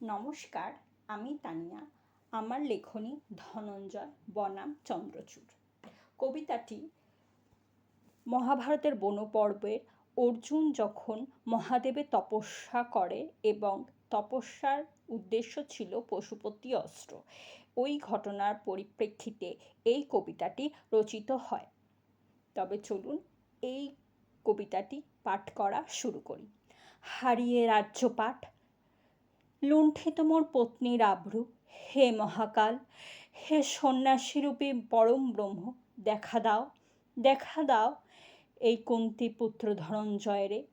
নমস্কার, আমি তানিয়া। আমার লেখনী ধনঞ্জয় বনাম চন্দ্রচূড়। কবিতাটি মহাভারতের বনপর্বের অর্জুন যখন মহাদেবের তপস্যা করে এবং তপস্যার উদ্দেশ্য ছিল পশুপতি অস্ত্র, ওই ঘটনার পরিপ্রেক্ষিতে এই কবিতাটি রচিত হয়। তবে চলুন এই কবিতাটি পাঠ করা শুরু করি। হারিয়ে রাজ্যপাট, লুণ্ঠিত মোর পত্নীর আব্রু, হে মহাকাল, হে সন্ন্যাসীরূপী পরম ব্রহ্ম, দেখা দাও, দেখা দাও এই কুন্তীপুত্র ধনঞ্জয়েরে,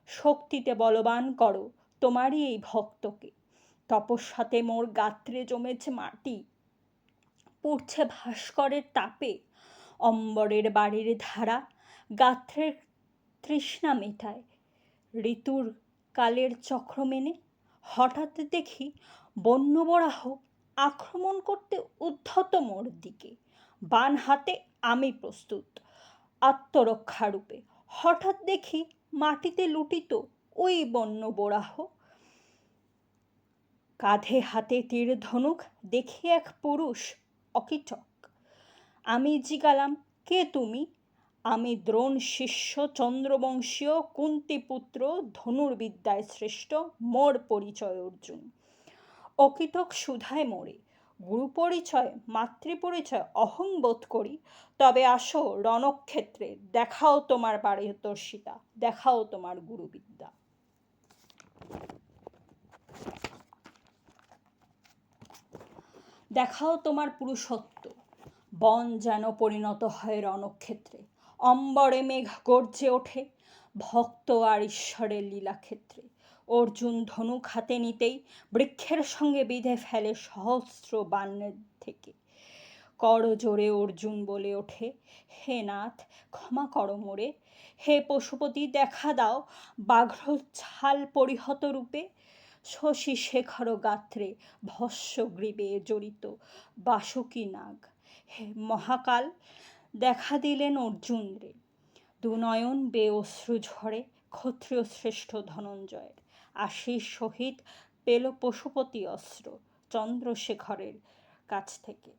শক্তিতে বলবান করো তোমারই এই ভক্তকে। তপস্যাতে মোর গাত্রে জমেছে মাটি, পড়ছে ভাস্করের তাপে, অম্বরের বাড়ির ধারা গাত্রের তৃষ্ণা মেটায়। ঋতুর কালের চক্র মেনে হঠাৎ দেখি বন্যবরাহ আক্রমণ করতে উদ্ধত মোর দিকে। বান হাতে আমি প্রস্তুত আত্মরক্ষারূপে, হঠাৎ দেখি মাটিতে লুটিত ওই বন্যবরাহ। কাঁধে হাতে তীর ধনুক দেখি এক পুরুষ অকীটক। আমি জিগালাম, কে তুমি? আমি দ্রোণ শিষ্য চন্দ্রবংশীয় কুন্তীপুত্র, ধনুর্বিদ্যায় শ্রেষ্ঠ, মোর পরিচয় অর্জুন। অকীটক সুধায় মোরে, গুরু পরিচয় মাতৃপরিচয় অহং বোধ করি, তবে আসো রণক্ষেত্রে, দেখাও তোমার পারদর্শিতা, দেখাও তোমার গুরুবিদ্যা। দেখাও তোমার পুরুষত্ব। বন যেন পরিণত হয় রণক্ষেত্রে, অম্বরে মেঘ গর্জে ওঠে, ভক্ত আর ঈশ্বরের লীলাক্ষেত্রে। অর্জুন ধনুক হাতে নিতেই বৃক্ষের সঙ্গে বিঁধে ফেলে সহস্র বাণের থেকে। করজোড়ে অর্জুন বলে ওঠে, হে নাথ ক্ষমা করো মোরে, হে পশুপতি দেখা দাও ব্যাঘ্র ছাল পরিহত রূপে। শশী শেখর গাত্রে ভস্য গ্রীবে জড়িত বাসুকী নাগ, হে মহাকাল দেখা দিলেন অর্জুন রে। দুনয়ন বেয়ে অশ্রু ঝরে ক্ষত্রিয় শ্রেষ্ঠ ধনঞ্জয়ের, আশিস সহিত পেল পশুপতি অস্ত্র চন্দ্রশেখরের কাছ থেকে।